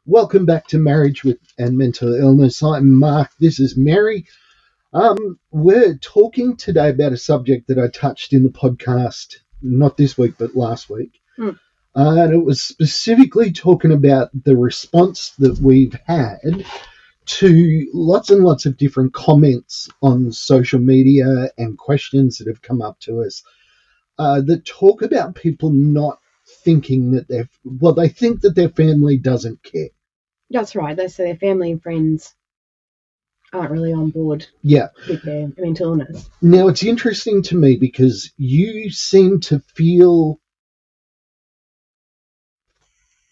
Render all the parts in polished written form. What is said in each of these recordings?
Welcome back to Marriage with and Mental Illness. I'm Mark. This is Merey. We're talking today about a subject that I touched in the podcast, not this week, but last week. And it was specifically talking about the response that we've had to lots and lots of different comments on social media and questions that have come up to us that talk about people not thinking that they think that their family doesn't care. That's right. So their family and friends aren't really on board with their mental illness. Now, it's interesting to me because you seem to feel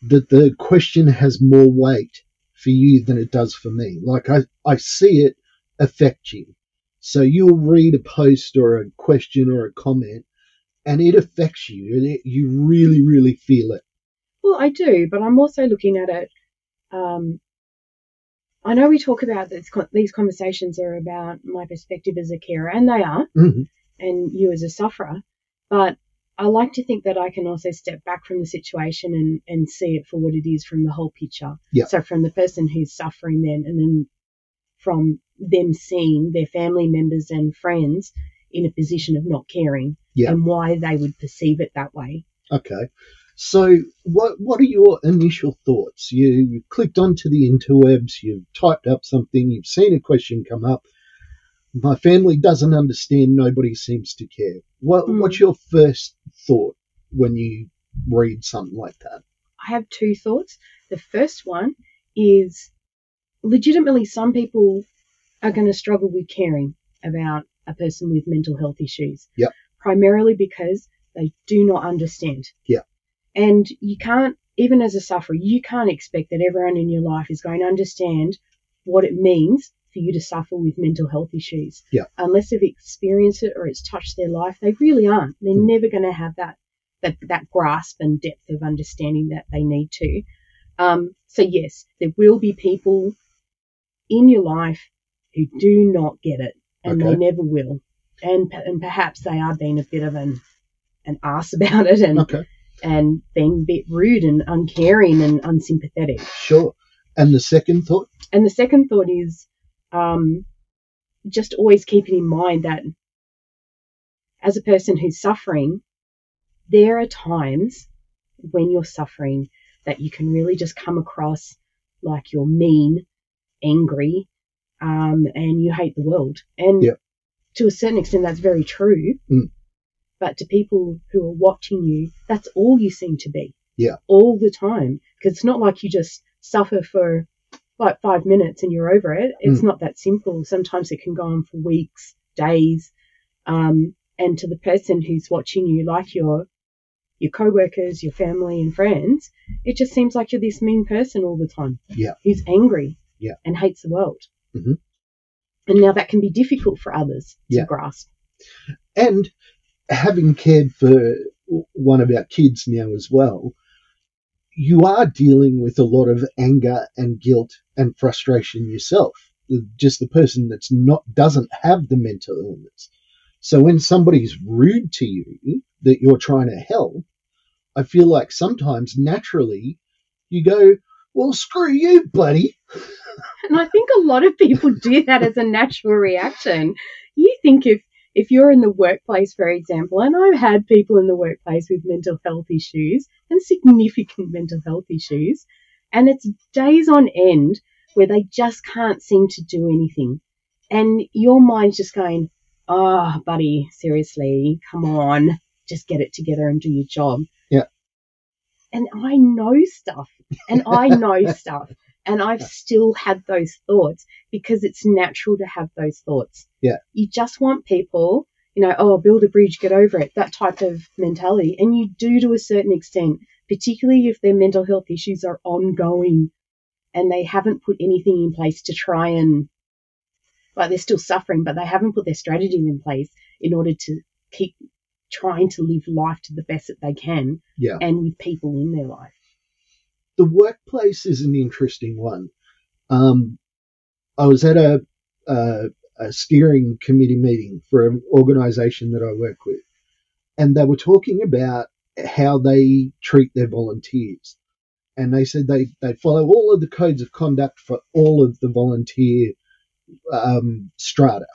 that the question has more weight for you than it does for me. Like, I see it affect you. So you'll read a post or a question or a comment, and it affects you, and you really, really feel it. Well, I do, but I'm also looking at it. I know we talk about this, these conversations are about my perspective as a carer, and they are, and you as a sufferer, but I like to think that I can also step back from the situation and see it for what it is from the whole picture. Yep. So from the person who's suffering then, and then from them seeing their family members and friends in a position of not caring and why they would perceive it that way. Okay. So what are your initial thoughts? You clicked onto the interwebs, you've typed up something, you've seen a question come up. My family doesn't understand, nobody seems to care. What's your first thought when you read something like that? I have two thoughts. The first one is legitimately some people are going to struggle with caring about a person with mental health issues. Yep. Primarily because they do not understand. Yeah. And you can't, even as a sufferer, you can't expect that everyone in your life is going to understand what it means for you to suffer with mental health issues. Yeah. Unless they've experienced it or it's touched their life, they really aren't. They're never going to have that grasp and depth of understanding that they need to. So yes, there will be people in your life who do not get it, and they never will. And perhaps they are being a bit of an arse about it and being a bit rude and uncaring and unsympathetic. Sure. And the second thought? And the second thought is just always keeping in mind that as a person who's suffering, there are times when you're suffering that you can really just come across like you're mean, angry, and you hate the world. And to a certain extent, that's very true. But to people who are watching you, that's all you seem to be. Yeah. All the time. Because it's not like you just suffer for like 5 minutes and you're over it. It's not that simple. Sometimes it can go on for weeks, days. And to the person who's watching you, like your co-workers, your family and friends, it just seems like you're this mean person all the time. Yeah. Who's angry and hates the world. Mm-hmm. And now that can be difficult for others to grasp. And having cared for one of our kids now as well, you are dealing with a lot of anger and guilt and frustration yourself. Just the person doesn't have the mental illness. So when somebody's rude to you that you're trying to help, I feel like sometimes naturally you go, well, screw you, buddy. And I think a lot of people do that as a natural reaction. You think if you're in the workplace, for example, and I've had people in the workplace with mental health issues and significant mental health issues, and it's days on end where they just can't seem to do anything. And your mind's just going, oh, buddy, seriously, come on, just get it together and do your job. Yeah. And I know stuff, and I know stuff. And I've still had those thoughts because it's natural to have those thoughts. Yeah. You just want people, build a bridge, get over it, that type of mentality. And you do to a certain extent, particularly if their mental health issues are ongoing and they haven't put anything in place to try and, they're still suffering, but they haven't put their strategy in place in order to keep trying to live life to the best that they can and with people in their life. The workplace is an interesting one. I was at a steering committee meeting for an organisation that I work with, and they were talking about how they treat their volunteers. and they said they follow all of the codes of conduct for all of the volunteer strata.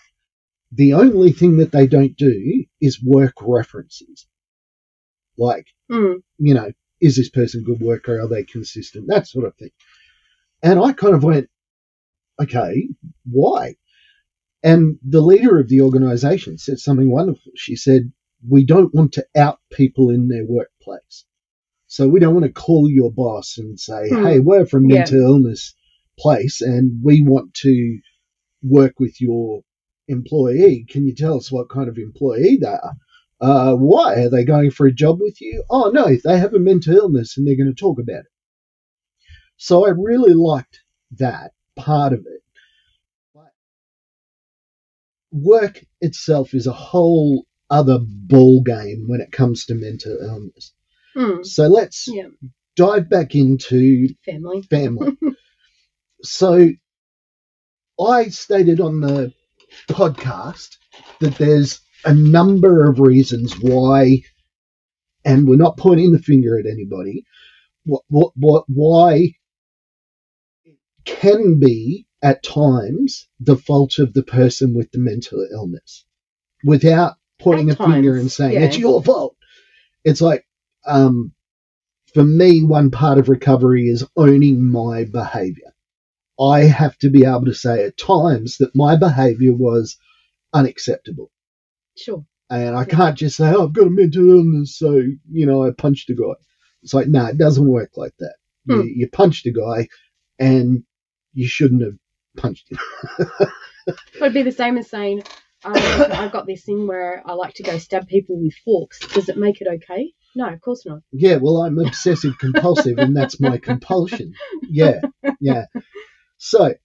The only thing that they don't do is work references. Like, is this person a good worker? Are they consistent? That sort of thing. And I kind of went, okay, why? And the leader of the organisation said something wonderful. She said, we don't want to out people in their workplace. So we don't want to call your boss and say, hey, we're from mental illness place and we want to work with your employee. Can you tell us what kind of employee they are? Why? Are they going for a job with you? Oh, no, they have a mental illness and they're going to talk about it. So I really liked that part of it. But work itself is a whole other ball game when it comes to mental illness. So let's dive back into family. So I stated on the podcast that there's a number of reasons why, and we're not pointing the finger at anybody, why it can be at times the fault of the person with the mental illness without pointing a finger and saying it's your fault. It's like, for me, one part of recovery is owning my behaviour. I have to be able to say at times that my behaviour was unacceptable. Sure. And I can't just say, I've got a mental illness, so, I punched a guy. It's like, no, it doesn't work like that. You punched a guy and you shouldn't have punched him. It'd be the same as saying, I've got this thing where I like to go stab people with forks. Does it make it okay? No, of course not. Yeah, well, I'm obsessive compulsive and that's my compulsion. Yeah. So,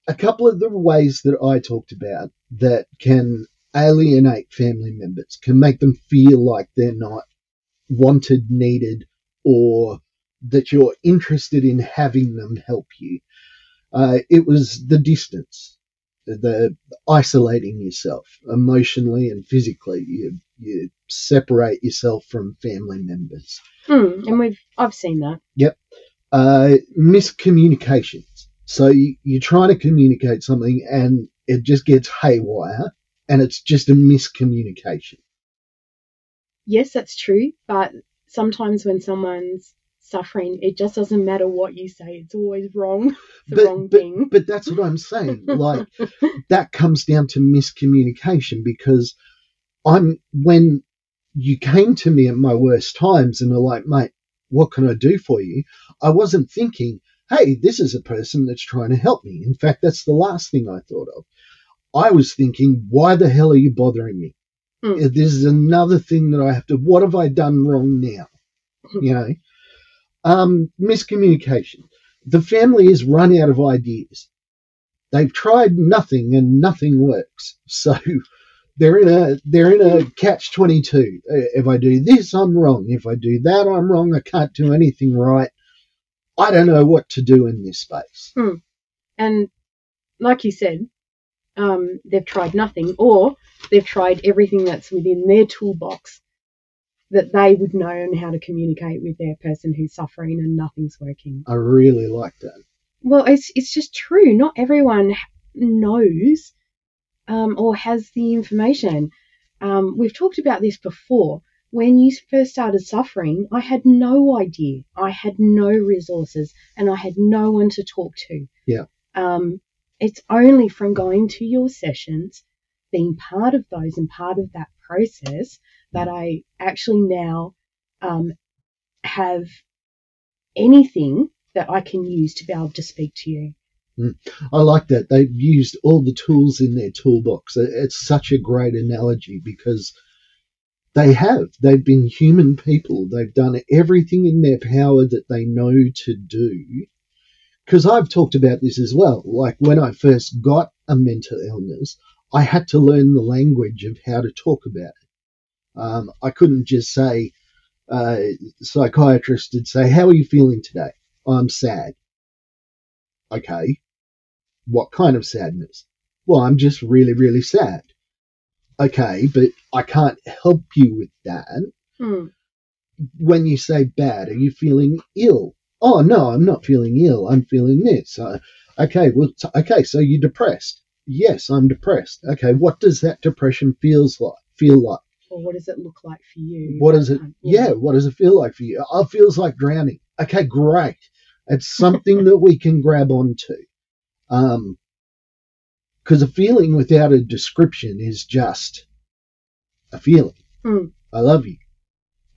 a couple of the ways that I talked about that can alienate family members, can make them feel like they're not wanted, needed, or that you're interested in having them help you. It was the distance, the isolating yourself emotionally and physically. You separate yourself from family members. And I've seen that. Yep. Miscommunications. So you're trying to communicate something and it just gets haywire and it's just a miscommunication. Yes, that's true. But sometimes when someone's suffering, it just doesn't matter what you say. It's always wrong. It's the wrong thing. But that's what I'm saying. Like, that comes down to miscommunication because when you came to me at my worst times and are like, mate, what can I do for you? I wasn't thinking, hey, this is a person that's trying to help me. In fact, that's the last thing I thought of. I was thinking, why the hell are you bothering me? This is another thing that I have to, what have I done wrong now? Miscommunication. The family is run out of ideas. They've tried nothing and nothing works. So they're in a catch-22. If I do this, I'm wrong. If I do that, I'm wrong. I can't do anything right. I don't know what to do in this space. And like you said, they've tried nothing, or they've tried everything that's within their toolbox that they would know how to communicate with their person who's suffering and nothing's working. I really like that. Well, it's just true. Not everyone knows or has the information. We've talked about this before. When you first started suffering, I had no idea. I had no resources and I had no one to talk to. Yeah. It's only from going to your sessions, being part of those and part of that process that I actually now have anything that I can use to be able to speak to you. I like that. They've used all the tools in their toolbox. It's such a great analogy because they've been human people. They've done everything in their power that they know to do. Because I've talked about this as well. Like when I first got a mental illness, I had to learn the language of how to talk about it. I couldn't just say, psychiatrist would say, how are you feeling today? I'm sad. Okay. What kind of sadness? Well, I'm just really, really sad. Okay, but I can't help you with that. When you say bad, are you feeling ill? Oh, no, I'm not feeling ill. I'm feeling this. Okay, so you're depressed. Yes, I'm depressed. Okay, what does that depression feel like? Or what does it look like for you? What does it, yeah, what does it feel like for you? Oh, it feels like drowning. Okay, great. It's something that we can grab onto. Because a feeling without a description is just a feeling. I love you.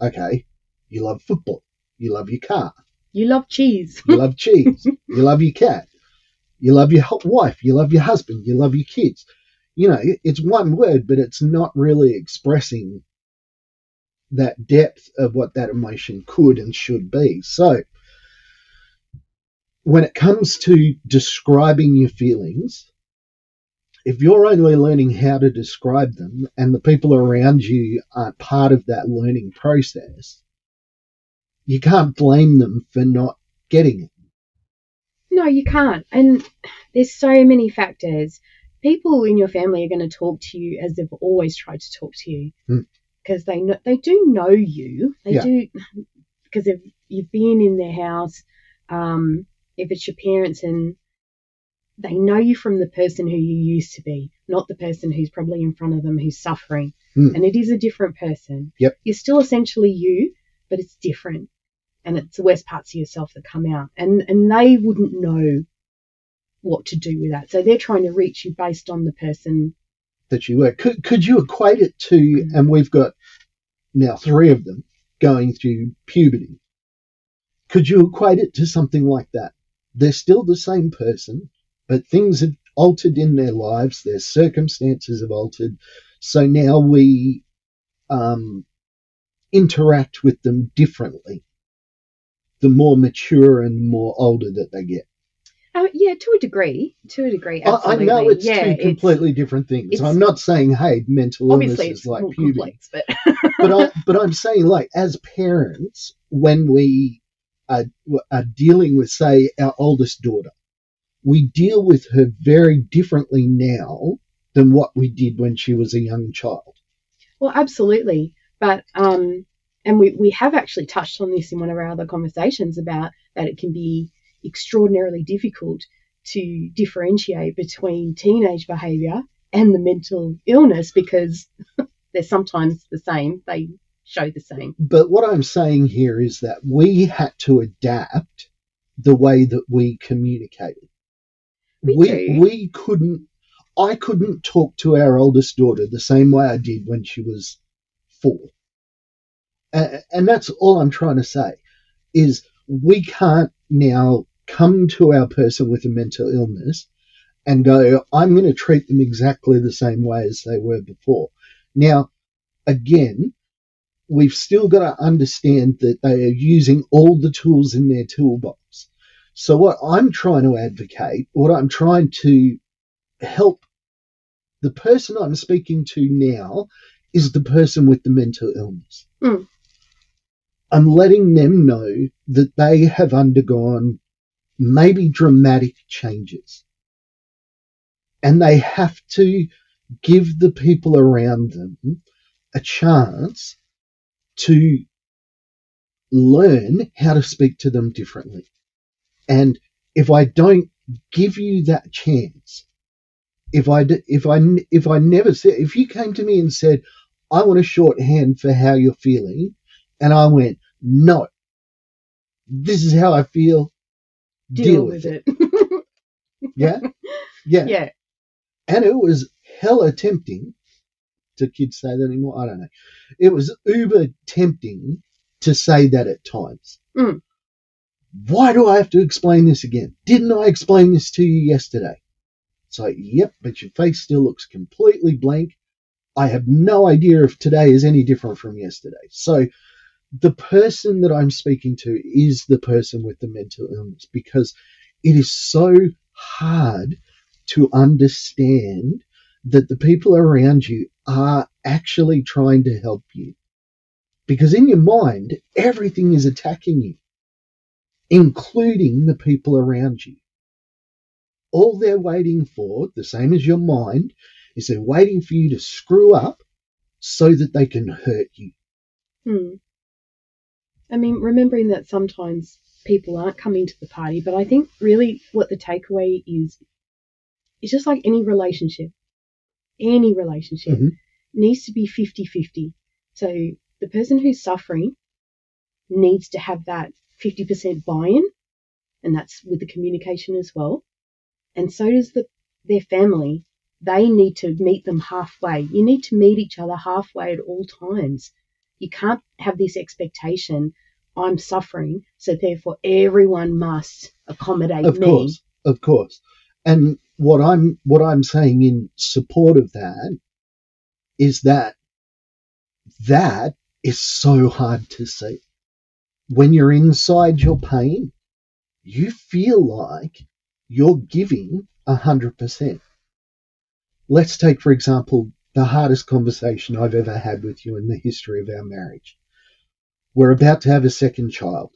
Okay, you love football. You love your car. You love cheese. You love cheese. You love your cat. You love your wife. You love your husband. You love your kids. It's one word, but it's not really expressing that depth of what that emotion could and should be. So when it comes to describing your feelings, if you're only learning how to describe them and the people around you aren't part of that learning process, you can't blame them for not getting it. No, you can't. And there's so many factors. People in your family are going to talk to you as they've always tried to talk to you, because they do know you. They do, because if you've been in their house, if it's your parents, and they know you from the person who you used to be, not the person who's probably in front of them who's suffering. And it is a different person. Yep. You're still essentially you, but it's different. And it's the worst parts of yourself that come out. And they wouldn't know what to do with that. So they're trying to reach you based on the person that you were. Could you equate it to, and we've got now 3 of them going through puberty, could you equate it to something like that? They're still the same person, but things have altered in their lives, their circumstances have altered, so now we interact with them differently the more mature and more older that they get. Yeah, to a degree, absolutely. I know it's 2 completely different things. I'm not saying, hey, mental illness is like puberty. Complex, but I'm saying, like, as parents, when we are dealing with, say, our oldest daughter, we deal with her very differently now than what we did when she was a young child. Well, absolutely. But and we have actually touched on this in one of our other conversations about that it can be extraordinarily difficult to differentiate between teenage behaviour and the mental illness, because they're sometimes the same. They show the same. But what I'm saying here is that we had to adapt the way that we communicated. I couldn't talk to our oldest daughter the same way I did when she was 4. And that's all I'm trying to say, is we can't now come to our person with a mental illness and go, I'm going to treat them exactly the same way as they were before. Now, again, we've still got to understand that they are using all the tools in their toolbox. So what I'm trying to advocate, what I'm trying to help the person I'm speaking to now is the person with the mental illness. I'm letting them know that they have undergone maybe dramatic changes, and they have to give the people around them a chance to learn how to speak to them differently. And if I don't give you that chance, if you came to me and said, I want a shorthand for how you're feeling, and I went, no, this is how I feel, deal with it. Yeah. And it was hella tempting. Do kids say that anymore? I don't know. It was uber tempting to say that at times. Why do I have to explain this again? Didn't I explain this to you yesterday? It's like, yep, but your face still looks completely blank. I have no idea if today is any different from yesterday. So the person that I'm speaking to is the person with the mental illness, because it is so hard to understand that the people around you are actually trying to help you. Because in your mind, everything is attacking you, including the people around you. All they're waiting for, the same as your mind, is they're waiting for you to screw up so that they can hurt you. I mean, remembering that sometimes people aren't coming to the party. But I think really what the takeaway is just like any relationship needs to be 50-50. So the person who's suffering needs to have that 50% buy-in, and that's with the communication as well. And so does their family. They need to meet them halfway. You need to meet each other halfway at all times. You can't have this expectation, I'm suffering, so therefore everyone must accommodate me. Of course. And what I'm saying in support of that is that is so hard to see. When you're inside your pain, you feel like you're giving 100%. Let's take, for example, the hardest conversation I've ever had with you in the history of our marriage. We're about to have a second child.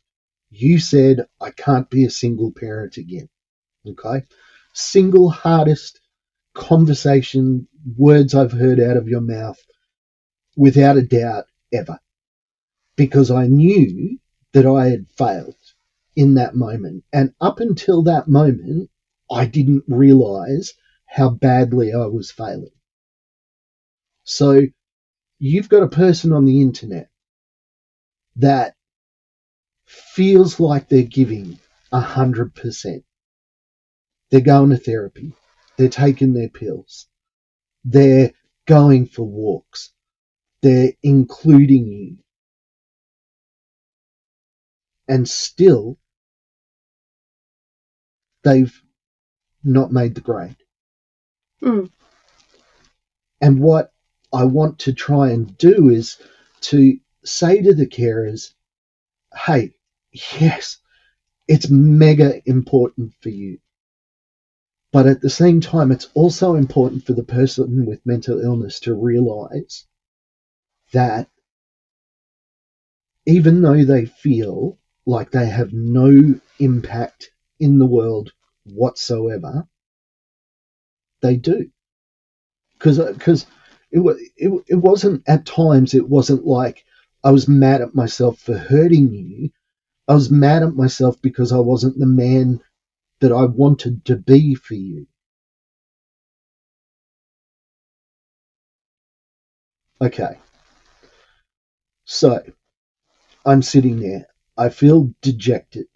You said, I can't be a single parent again. Okay? Single hardest conversation, words I've heard out of your mouth, without a doubt, ever. Because I knew that I had failed in that moment. And up until that moment, I didn't realize how badly I was failing. So you've got a person on the internet that feels like they're giving 100%. They're going to therapy. They're taking their pills. They're going for walks. They're including you. And still, they've not made the grade. And what I want to try and do is to say to the carers, hey, yes, it's mega important for you. But at the same time, it's also important for the person with mental illness to realize that even though they feel like they have no impact in the world whatsoever, they do. Because it wasn't, at times, it wasn't like I was mad at myself for hurting you. I was mad at myself because I wasn't the man that I wanted to be for you. Okay. So, I'm sitting there. I feel dejected.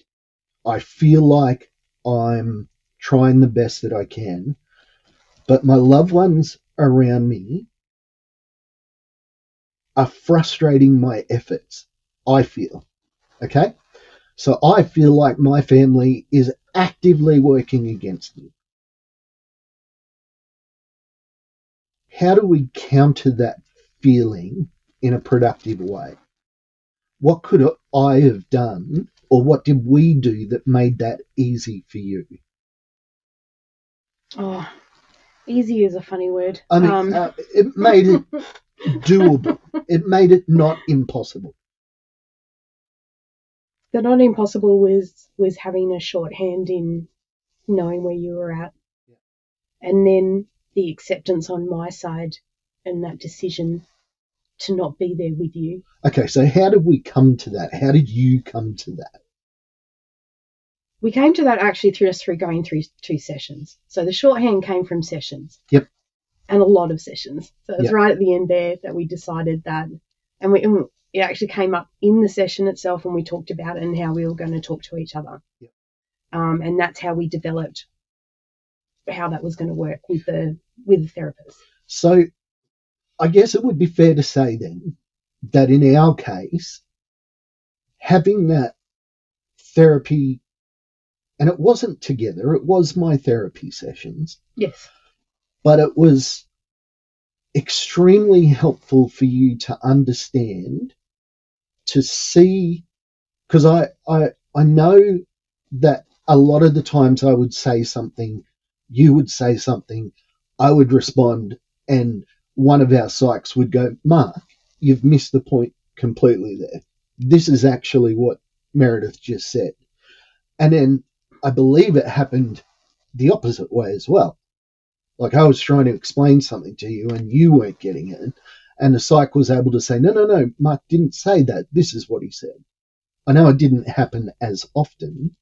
I feel like I'm trying the best that I can. But my loved ones around me are frustrating my efforts, I feel. Okay? So I feel like my family is actively working against me. How do we counter that feeling in a productive way? What could I have done, or what did we do that made that easy for you? Oh, easy is a funny word. I mean, it made it doable. It made it not impossible. The not impossible was having a shorthand in knowing where you were at. Yeah. And then the acceptance on my side and that decision to not be there with you. Okay, so how did we come to that? How did you come to that? We came to that actually through going through 2 sessions. So the shorthand came from sessions. Yep. And a lot of sessions. So it was right at the end there that we decided that. And it actually came up in the session itself, and we talked about it and how we were going to talk to each other. Yep. And that's how we developed how that was going to work with the therapist. So I guess it would be fair to say then that in our case, having that therapy, and it wasn't together, it was my therapy sessions. Yes. But it was extremely helpful for you to understand, to see, because I know that a lot of the times I would say something, you would say something, I would respond, and one of our psychs would go, Mark, you've missed the point completely there. This is actually what Meredith just said. And then I believe it happened the opposite way as well. Like I was trying to explain something to you and you weren't getting it. And the psych was able to say, no, Mark didn't say that. This is what he said. I know it didn't happen as often.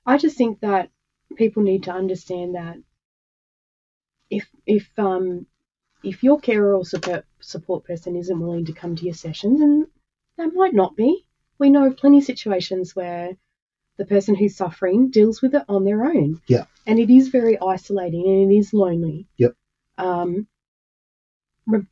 I just think that people need to understand that if your carer or support person isn't willing to come to your sessions, and they might not be. We know of plenty of situations where the person who's suffering deals with it on their own. Yeah. And it is very isolating and it is lonely. Yep.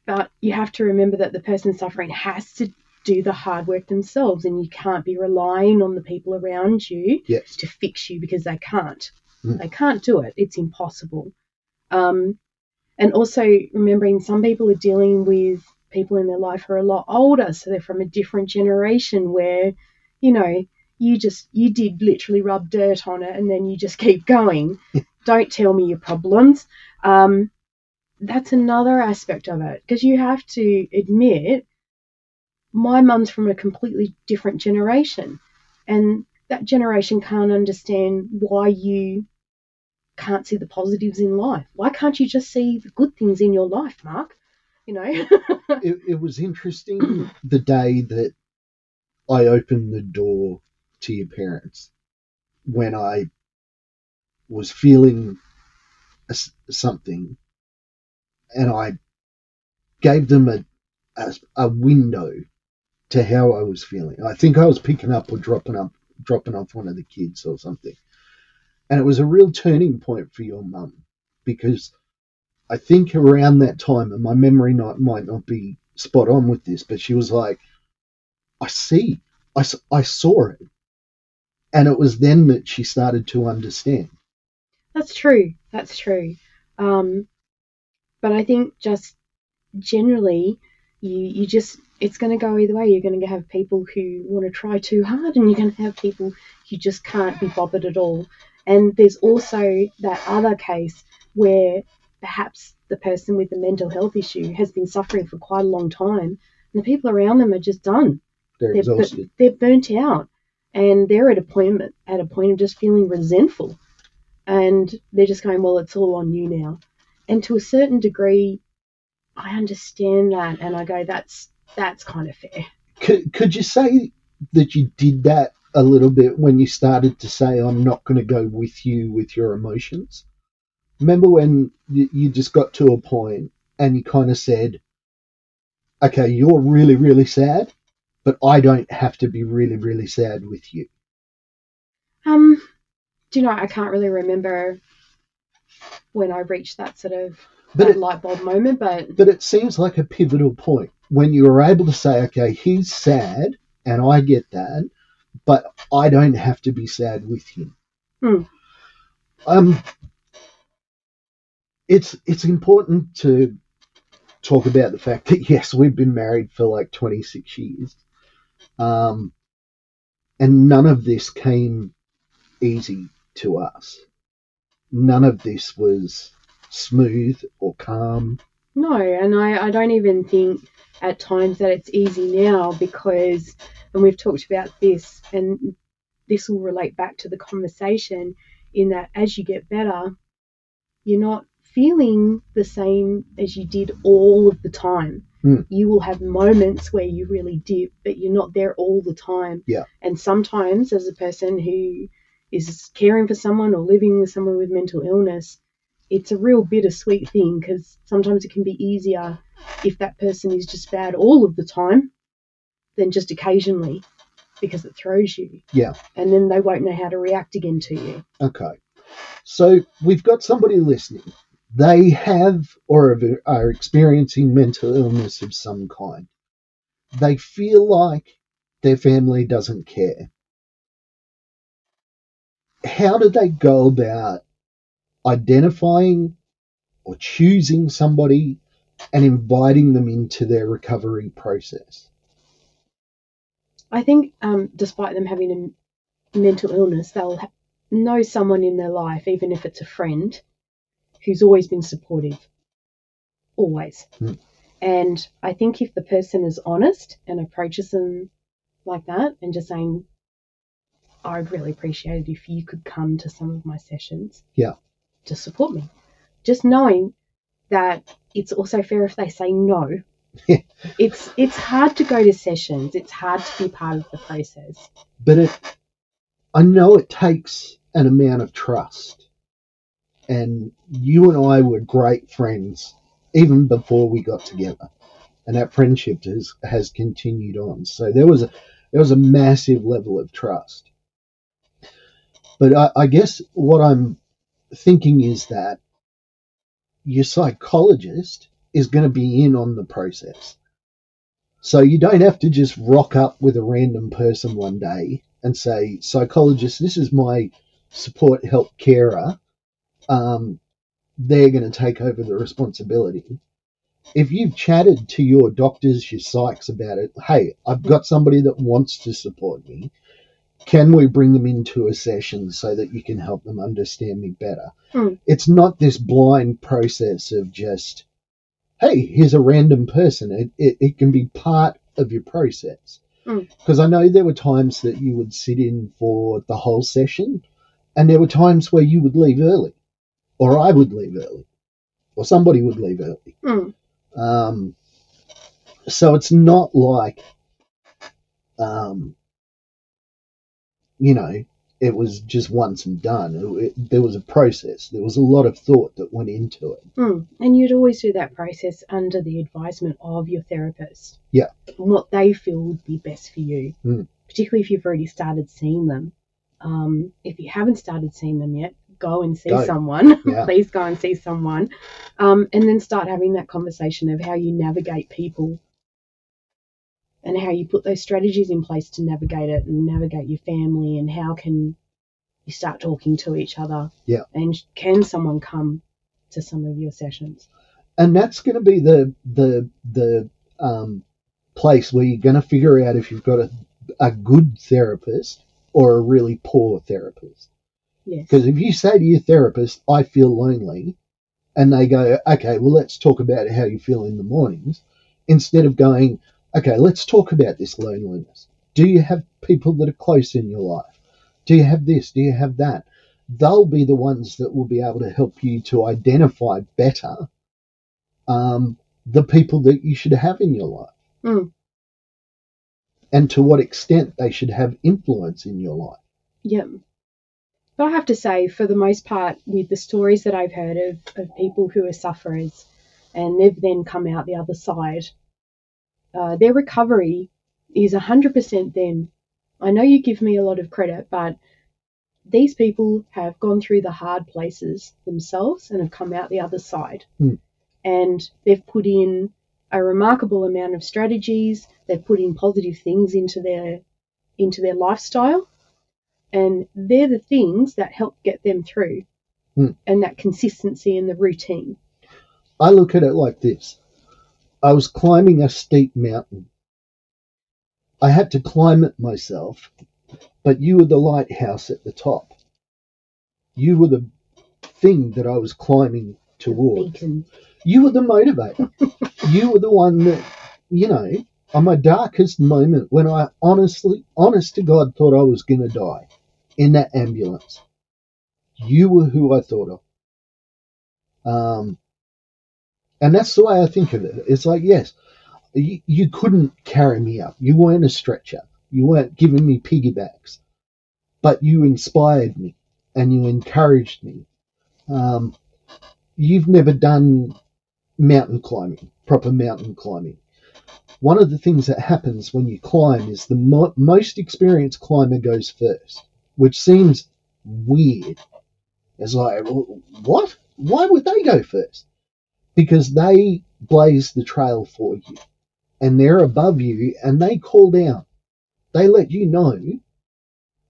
But you have to remember that the person suffering has to do the hard work themselves, and you can't be relying on the people around you Yes. to fix you, because they can't. Mm. They can't do it. It's impossible. And also remembering some people are dealing with people in their life who are a lot older, so they're from a different generation where, you know, you did literally rub dirt on it and then you just keep going. Don't tell me your problems. That's another aspect of it, because you have to admit my mum's from a completely different generation, and that generation can't understand why you can't see the positives in life. Why can't you just see the good things in your life, Mark? You know. It was interesting the day that I opened the door to your parents, when I was feeling something, and I gave them a window to how I was feeling. I think I was picking up or dropping off one of the kids or something. And it was a real turning point for your mum, because I think around that time, and my memory might not be spot on with this, but she was like, I saw it. And it was then that she started to understand. That's true. But I think just generally, you just, it's going to go either way. You're going to have people who want to try too hard, and you're going to have people who just can't be bothered at all. And there's also that other case where perhaps the person with the mental health issue has been suffering for quite a long time, and the people around them are just done. They're exhausted. They're burnt out, and they're at a point of just feeling resentful, and they're just going, well, it's all on you now. And to a certain degree, I understand that, and I go, that's kind of fair. Could you say that you did that a little bit when you started to say, I'm not going to go with you with your emotions? Remember when you just got to a point and you kind of said, okay, you're really, really sad, but I don't have to be really, really sad with you. Do you know, I can't really remember when I reached that sort of light bulb moment, but it seems like a pivotal point when you were able to say, okay, he's sad, and I get that, but I don't have to be sad with him. It's important to talk about the fact that, yes, we've been married for like 26 years, and none of this came easy to us. None of this was smooth or calm. No, and I don't even think at times that it's easy now, because, and we've talked about this, and this will relate back to the conversation, in that as you get better, you're not feeling the same as you did all of the time. You will have moments where you really dip, but you're not there all the time. Yeah. And sometimes, as a person who is caring for someone or living with someone with mental illness, it's a real bittersweet thing, because sometimes it can be easier if that person is just bad all of the time than just occasionally, because it throws you. Yeah. And then they won't know how to react again to you. Okay. So we've got somebody listening. They have or are experiencing mental illness of some kind. They feel like their family doesn't care. How do they go about identifying or choosing somebody and inviting them into their recovery process? I think despite them having a mental illness, they'll know someone in their life, even if it's a friend, who's always been supportive. Always. And I think if the person is honest and approaches them like that and just saying, I'd really appreciate it if you could come to some of my sessions. Yeah. To support me. Just knowing that it's also fair if they say no, It's hard to go to sessions. It's hard to be part of the process. But I know it takes an amount of trust. And you and I were great friends even before we got together. And that friendship has continued on. So there was a massive level of trust. But I guess what I'm thinking is that your psychologist is going to be in on the process. So you don't have to just rock up with a random person one day and say, psychologist, this is my support help carer. They're going to take over the responsibility. If you've chatted to your doctors, your psychs about it, hey, I've got somebody that wants to support me. Can we bring them into a session so that you can help them understand me better? It's not this blind process of just, hey, here's a random person. It can be part of your process. Because I know there were times that you would sit in for the whole session, and there were times where you would leave early, or I would leave early, or somebody would leave early. So it's not like, it was just once and done. There was a process. There was a lot of thought that went into it. And you'd always do that process under the advisement of your therapist. Yeah. And what they feel would be best for you, particularly if you've already started seeing them. If you haven't started seeing them yet, go and see someone. Yeah. Please go and see someone. And then start having that conversation of how you navigate people and how you put those strategies in place to navigate it and navigate your family, and how can you start talking to each other. Yeah. And can someone come to some of your sessions? And that's going to be the place where you're going to figure out if you've got a good therapist or a really poor therapist. Yes. Because if you say to your therapist, I feel lonely, and they go, okay, well, let's talk about how you feel in the mornings, instead of going, okay, let's talk about this loneliness. Do you have people that are close in your life? Do you have this? Do you have that? They'll be the ones that will be able to help you to identify better the people that you should have in your life. And to what extent they should have influence in your life. Yeah. But I have to say, for the most part, with the stories that I've heard of people who are sufferers and they've then come out the other side, their recovery is 100% them. I know you give me a lot of credit, but these people have gone through the hard places themselves and have come out the other side. And they've put in a remarkable amount of strategies. They've put in positive things into their lifestyle. And they're the things that help get them through. And that consistency in the routine. I look at it like this. I was climbing a steep mountain. I had to climb it myself, but you were the lighthouse at the top. You were the thing that I was climbing towards. You were the motivator. You were the one that, on my darkest moment, when I honest to God, thought I was going to die in that ambulance, you were who I thought of. And that's the way I think of it. It's like, yes, you couldn't carry me up. You weren't a stretcher. You weren't giving me piggybacks. But you inspired me and you encouraged me. You've never done mountain climbing, proper mountain climbing. One of the things that happens when you climb is the most experienced climber goes first, which seems weird. It's like, what? Why would they go first? Because they blaze the trail for you, and they're above you, and they call down. They let you know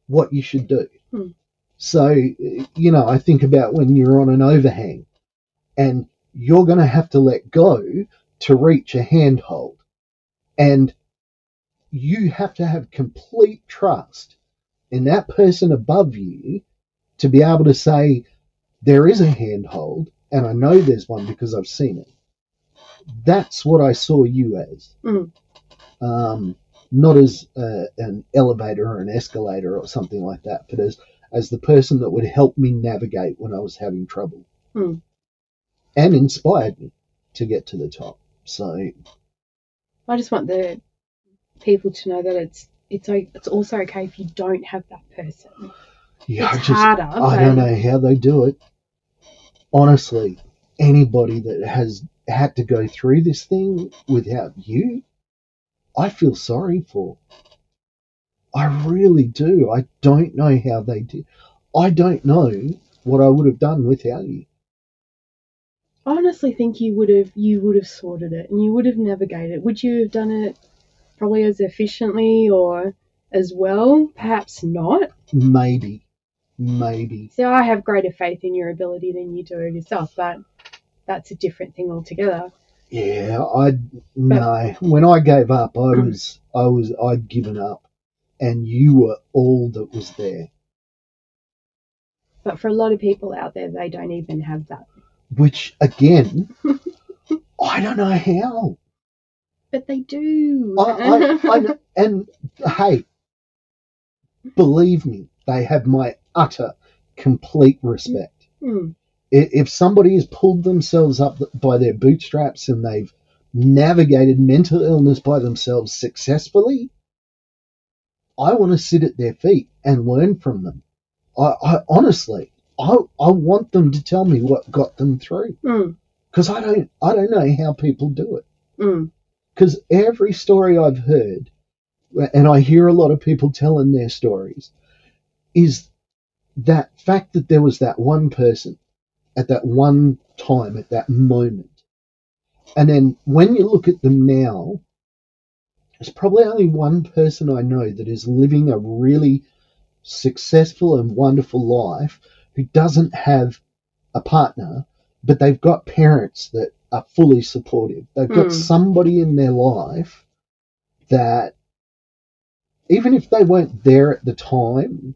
what you should do. So, I think about when you're on an overhang, and you're going to have to let go to reach a handhold, and you have to have complete trust in that person above you to be able to say, there is a handhold, and I know there's one because I've seen it. That's what I saw you as. Not as an elevator or an escalator or something like that, but as the person that would help me navigate when I was having trouble. And inspired me to get to the top. So I just want the people to know that it's also okay if you don't have that person. Yeah, It's harder. I don't know how they do it. Honestly, anybody that has had to go through this thing without you, I feel sorry for. I really do. I don't know how they did. I don't know what I would have done without you. I honestly think you would have sorted it and you would have navigated it. Would you have done it probably as efficiently or as well? Perhaps not. Maybe. So I have greater faith in your ability than you do of yourself, but that's a different thing altogether. Yeah, no. When I gave up, I'd given up, and you were all that was there. But for a lot of people out there, they don't even have that. Which again, I don't know how. But they do. I and hey, believe me, they have my utter, complete respect. Mm. If somebody has pulled themselves up by their bootstraps and they've navigated mental illness by themselves successfully, I want to sit at their feet and learn from them. I honestly, I want them to tell me what got them through, because I don't know how people do it. Because every story I've heard, and I hear a lot of people telling their stories, is that fact that there was that one person at that one time, at that moment. And then when you look at them now, there's probably only one person I know that is living a really successful and wonderful life who doesn't have a partner, but they've got parents that are fully supportive. They've got somebody in their life that, even if they weren't there at the time,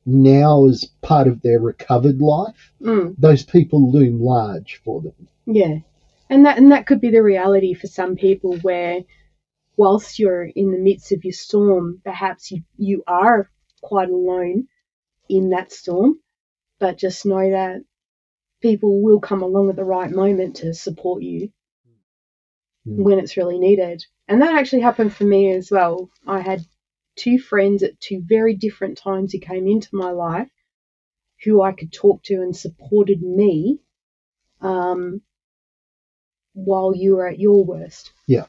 now as part of their recovered life, those people loom large for them. Yeah. And that could be the reality for some people, where whilst you're in the midst of your storm, perhaps you are quite alone in that storm, but just know that people will come along at the right moment to support you when it's really needed. And that actually happened for me as well. I had two friends at two very different times who came into my life who I could talk to and supported me while you were at your worst. Yeah.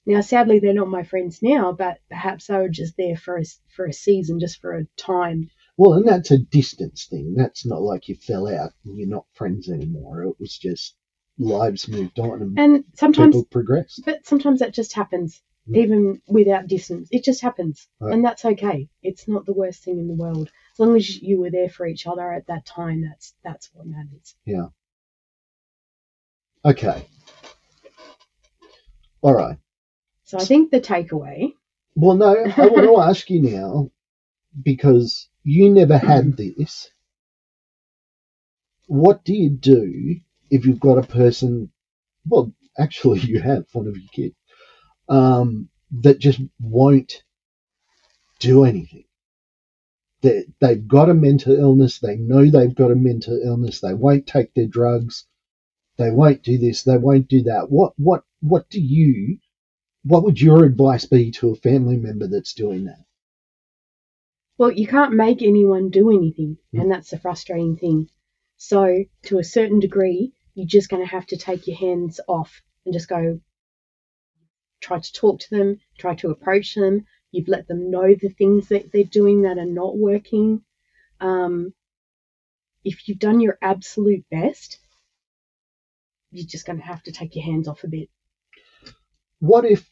Now, sadly, they're not my friends now, but perhaps they were just there for a season, just for a time. Well, and that's a distance thing. That's not like you fell out and you're not friends anymore. It was just lives moved on and sometimes people progressed. But sometimes that just happens, even without distance. It just happens, right. And that's okay. It's not the worst thing in the world. As long as you were there for each other at that time, that's what matters. Yeah. Okay. All right. So I think the takeaway... Well, no, I want to ask you now, because you never had this. What do you do if you've got a person, well, actually you have one of your kids, that just won't do anything? They've got a mental illness. They know they've got a mental illness. They won't take their drugs. They won't do this. They won't do that. What would your advice be to a family member that's doing that? Well, you can't make anyone do anything, and that's the frustrating thing. So, to a certain degree, you're just going to have to take your hands off and just go, try to talk to them, try to approach them. You've let them know the things that they're doing that are not working. If you've done your absolute best, you're just going to have to take your hands off a bit. What if,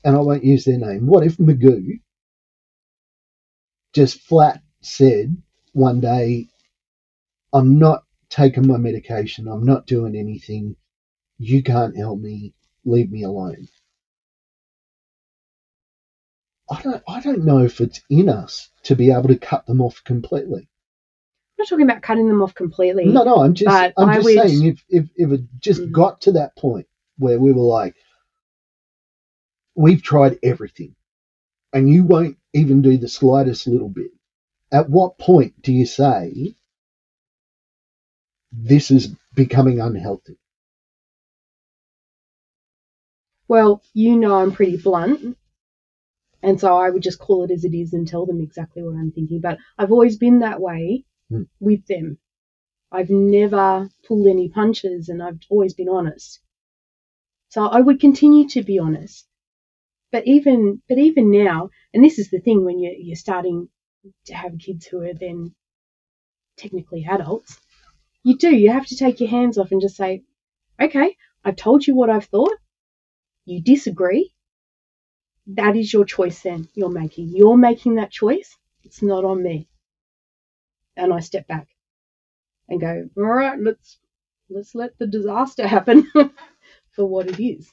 and I won't use their name, what if Magoo just flat said one day, I'm not taking my medication, I'm not doing anything, you can't help me, leave me alone? I don't know if it's in us to be able to cut them off completely. I'm not talking about cutting them off completely. No, I'm just saying if it just got to that point where we were like, we've tried everything and you won't even do the slightest little bit, at what point do you say this is becoming unhealthy? well, I'm pretty blunt. And so I would just call it as it is and tell them exactly what I'm thinking. But I've always been that way with them. I've never pulled any punches, and I've always been honest. So I would continue to be honest. But even now, and this is the thing when you're starting to have kids who are then technically adults, you have to take your hands off and just say, okay, I've told you what I've thought. You disagree. That is your choice then you're making. You're making that choice. It's not on me. And I step back and go, all right, let's let the disaster happen for what it is.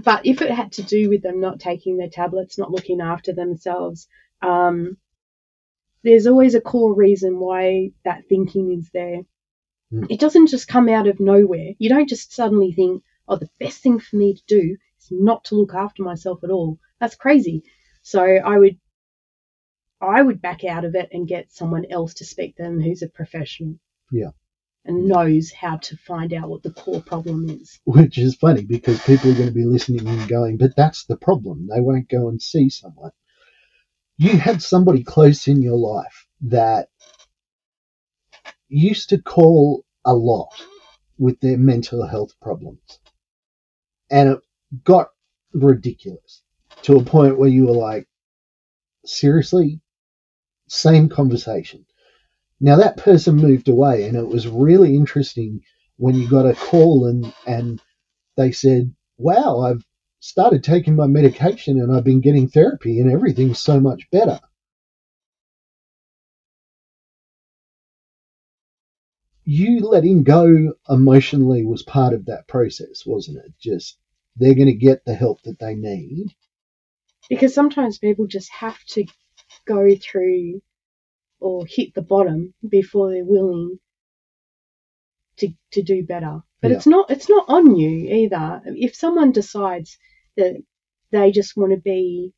But if it had to do with them not taking their tablets, not looking after themselves, there's always a core reason why that thinking is there. It doesn't just come out of nowhere. You don't just suddenly think, oh, the best thing for me to do is not to look after myself at all. That's crazy. So I would back out of it and get someone else to speak to them who's a professional. Yeah. And knows how to find out what the core problem is. Which is funny because people are going to be listening and going, but that's the problem. They won't go and see someone. You had somebody close in your life that used to call a lot with their mental health problems. And it got ridiculous to a point where you were like, seriously? Same conversation. Now that person moved away, and it was really interesting when you got a call and they said, wow, I've started taking my medication and I've been getting therapy and everything's so much better. You letting go emotionally was part of that process, wasn't it? Just they're going to get the help that they need. Because sometimes people just have to go through or hit the bottom before they're willing to do better. But it's not on you either. If someone decides that they just want to be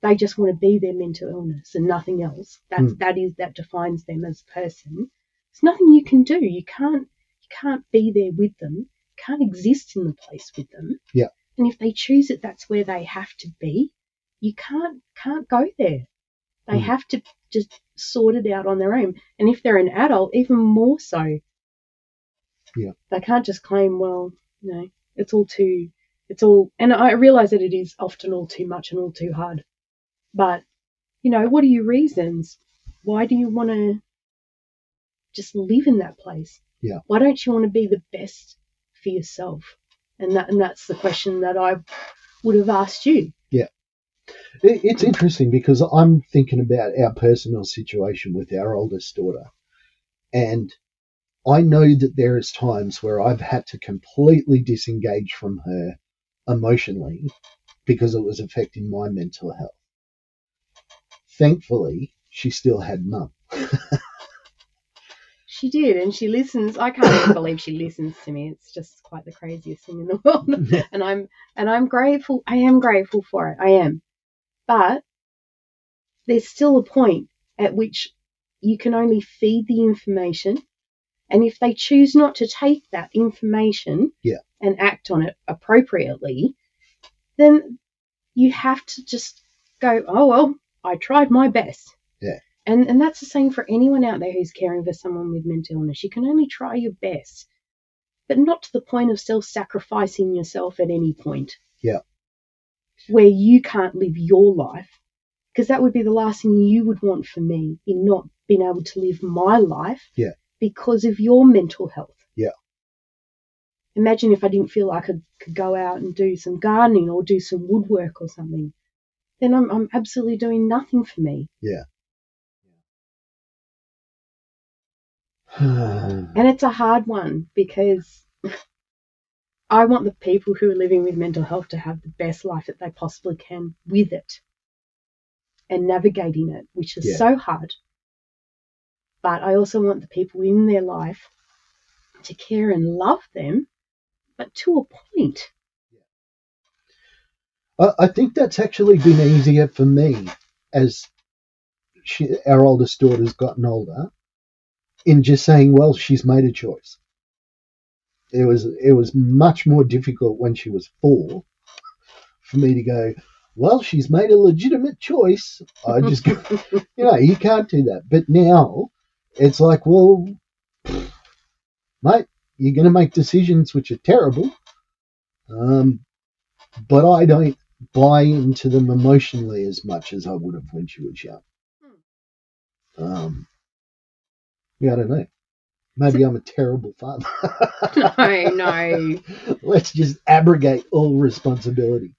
their mental illness and nothing else, that defines them as a person. There's nothing you can do. You can't be there with them. You can't exist in the place with them. Yeah. And if they choose it, that's where they have to be. You can't go there. They have to just sort it out on their own. And if they're an adult, even more so. Yeah. They can't just claim, well, it's all, and I realise that it is often all too much and all too hard. But, what are your reasons? Why do you want to just live in that place? Yeah. Why don't you want to be the best for yourself? And that's the question that I would have asked you. Yeah. It's interesting because I'm thinking about our personal situation with our oldest daughter. And I know that there is times where I've had to completely disengage from her emotionally because it was affecting my mental health. Thankfully, she still had Mum. She did, and she listens. I can't even believe she listens to me. It's just quite the craziest thing in the world. And I'm grateful. I am grateful for it. I am. But there's still a point at which you can only feed the information. And if they choose not to take that information and act on it appropriately, then you have to just go, oh, well, I tried my best. Yeah. And that's the same for anyone out there who's caring for someone with mental illness. You can only try your best, but not to the point of self-sacrificing yourself at any point. Yeah. Where you can't live your life, because that would be the last thing you would want for me, in not being able to live my life because of your mental health. Yeah. Imagine if I didn't feel like I could go out and do some gardening or do some woodwork or something. Then I'm absolutely doing nothing for me. Yeah. And it's a hard one because I want the people who are living with mental health to have the best life that they possibly can with it and navigating it, which is so hard. But I also want the people in their life to care and love them, but to a point. I think that's actually been easier for me as our oldest daughter's gotten older, in just saying, well, she's made a choice. it was much more difficult when she was 4 for me to go, well, she's made a legitimate choice. I just go, you can't do that. But now it's like, well, mate, you're going to make decisions which are terrible, but I don't buy into them emotionally as much as I would have when she was young. I don't know. Maybe I'm a terrible father. No. Let's just abrogate all responsibility.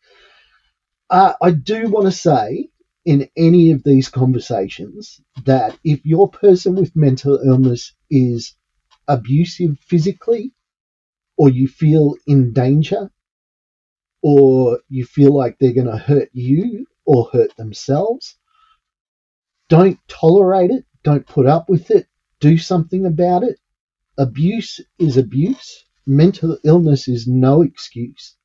I do want to say in any of these conversations that if your person with mental illness is abusive physically, or you feel in danger, or you feel like they're going to hurt you or hurt themselves, don't tolerate it. Don't put up with it. Do something about it. Abuse is abuse. Mental illness is no excuse.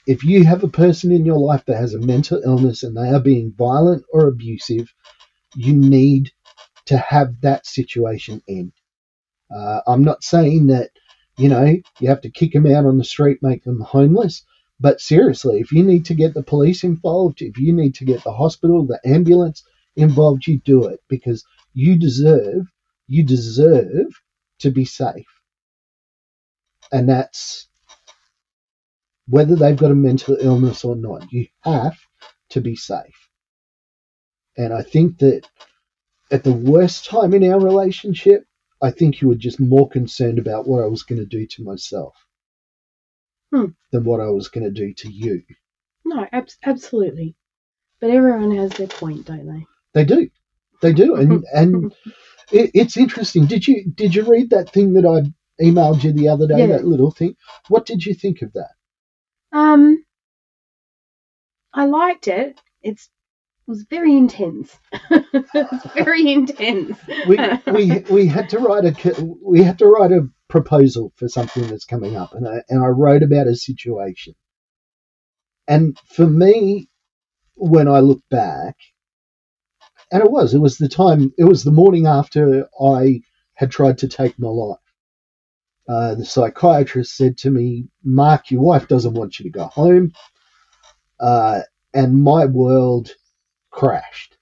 If you have a person in your life that has a mental illness and they are being violent or abusive, you need to have that situation end. I'm not saying that, you have to kick them out on the street, make them homeless. But seriously, if you need to get the police involved, if you need to get the hospital, the ambulance involved, you do it, because you deserve to be safe. And that's whether they've got a mental illness or not. You have to be safe. And I think that at the worst time in our relationship, I think you were just more concerned about what I was going to do to myself than what I was going to do to you. No, absolutely. But everyone has their point, don't they? They do. And it's interesting. Did you read that thing that I emailed you the other day? Yeah. That little thing. What did you think of that? I liked it. It was very intense. It's very intense. We had to write a proposal for something that's coming up, and I wrote about a situation. And for me, when I look back, and it was the morning after I had tried to take my life. The psychiatrist said to me, Mark, your wife doesn't want you to go home. And my world crashed.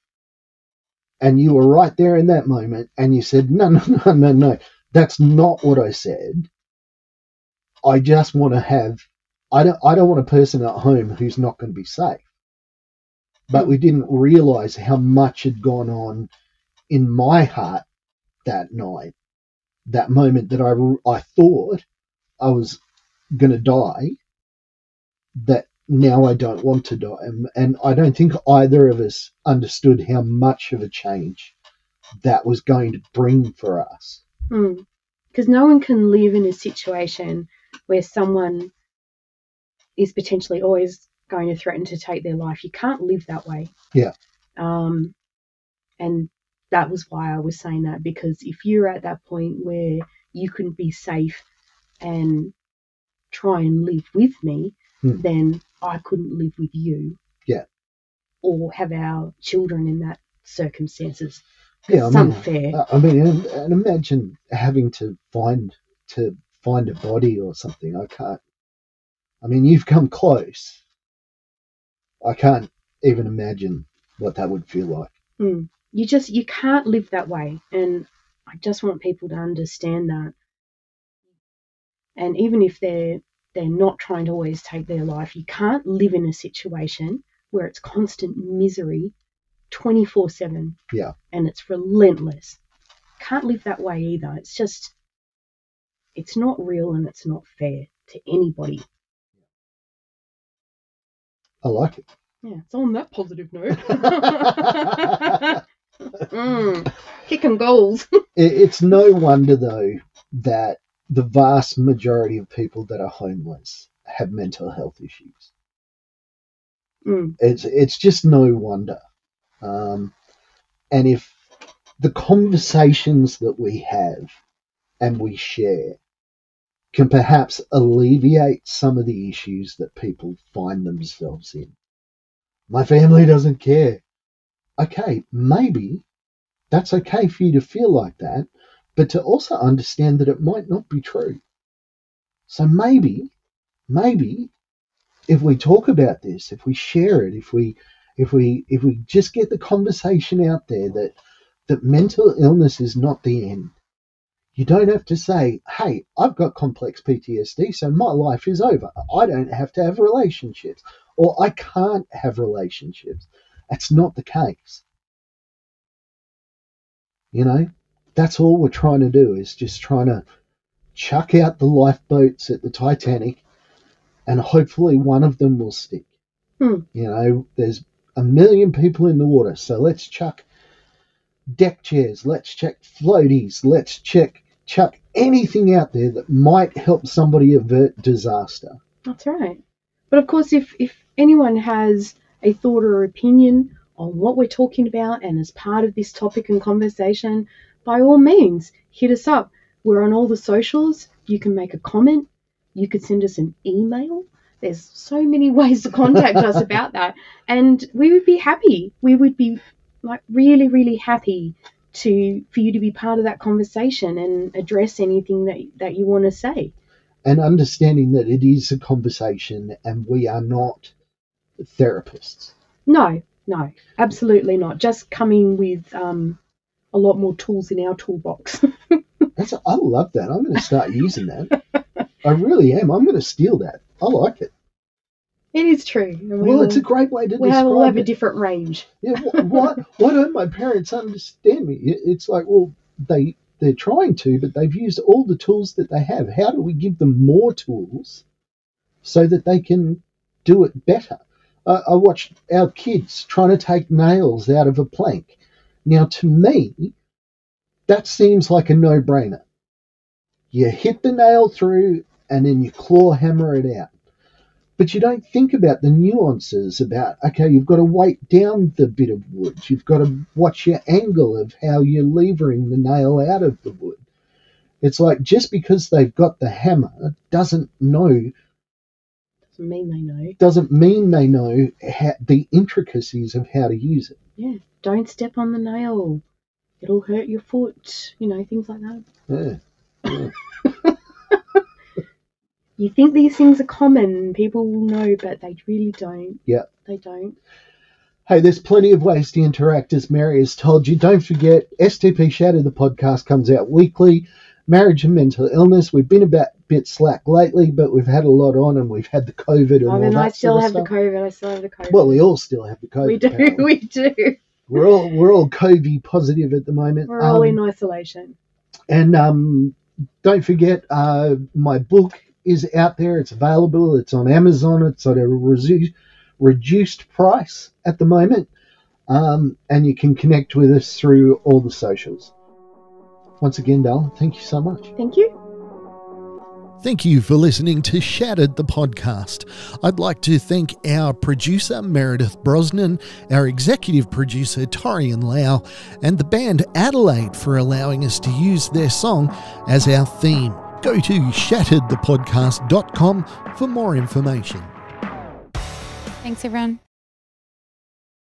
And you were right there in that moment, and you said, no. That's not what I said. I just want to I don't want a person at home who's not going to be safe. But we didn't realise how much had gone on in my heart that night, that moment that I thought I was going to die, that now I don't want to die. And I don't think either of us understood how much of a change that was going to bring for us. Because no one can live in a situation where someone is potentially always going to threaten to take their life. You can't live that way. Yeah. And that was why I was saying that, because if you're at that point where you can be safe and try and live with me, then I couldn't live with you. Yeah. Or have our children in that circumstances. Yeah, it's unfair. And imagine having to find a body or something. I can't. I mean, you've come close. I can't even imagine what that would feel like. You can't live that way, and I just want people to understand that. And even if they're not trying to always take their life, you can't live in a situation where it's constant misery 24/7. Yeah. And it's relentless. Can't live that way either. It's not real, and it's not fair to anybody. I like it. Yeah, it's on that positive note. Kicking goals. It's no wonder, though, that the vast majority of people that are homeless have mental health issues. It's just no wonder. And if the conversations that we have and we share can perhaps alleviate some of the issues that people find themselves in. My family doesn't care. Okay, maybe that's okay for you to feel like that, but to also understand that it might not be true. So maybe if we talk about this, if we share it, if we just get the conversation out there that mental illness is not the end. You don't have to say, hey, I've got complex PTSD, so my life is over. I don't have to have relationships, or I can't have relationships. That's not the case. You know, that's all we're trying to do, is just trying to chuck out the lifeboats at the Titanic, and hopefully one of them will stick. You know, there's 1 million people in the water, so let's chuck deck chairs, let's check floaties, let's chuck anything out there that might help somebody avert disaster. That's right. But of course, if anyone has a thought or opinion on what we're talking about and as part of this topic and conversation, by all means, hit us up. We're on all the socials. You can make a comment. You could send us an email. There's so many ways to contact us about that. And we would be happy. We would be like really, really happy for you to be part of that conversation and address anything that you want to say. And understanding that it is a conversation and we are not therapists. No, absolutely not. Just coming with a lot more tools in our toolbox. I love that. I'm going to start using that. I really am. I'm going to steal that. I like it. It is true. Well, it's a great way to describe it. We'll have a different range. Yeah. Why don't my parents understand me? It's like, well, they're trying to, but they've used all the tools that they have. How do we give them more tools so that they can do it better? I watched our kids trying to take nails out of a plank. Now, to me, that seems like a no-brainer. You hit the nail through and then you claw hammer it out. But you don't think about the nuances about, okay, you've got to weight down the bit of wood. You've got to watch your angle of how you're levering the nail out of the wood. It's like, just because they've got the hammer doesn't mean they know the intricacies of how to use it. Yeah, don't step on the nail. It'll hurt your foot, things like that. Yeah. You think these things are common, people will know, but they really don't. Yeah. They don't. Hey, there's plenty of ways to interact, as Merey has told you. Don't forget, STP Shattered, the podcast, comes out weekly. Marriage and mental illness. We've been a bit slack lately, but we've had a lot on, and we've had the COVID and all that. I still have the COVID. Well, we all still have the COVID. We do. Apparently. We do. We're all COVID positive at the moment. We're all in isolation. And don't forget, my book is out there. It's available. It's on Amazon. It's at a reduced price at the moment. And you can connect with us through all the socials. Once again, darling, thank you so much. Thank you. Thank you for listening to Shattered, the podcast. I'd like to thank our producer, Meredith Brosnan, our executive producer, Torian Lau, and the band Adelaide for allowing us to use their song as our theme. Go to shatteredthepodcast.com for more information. Thanks, everyone.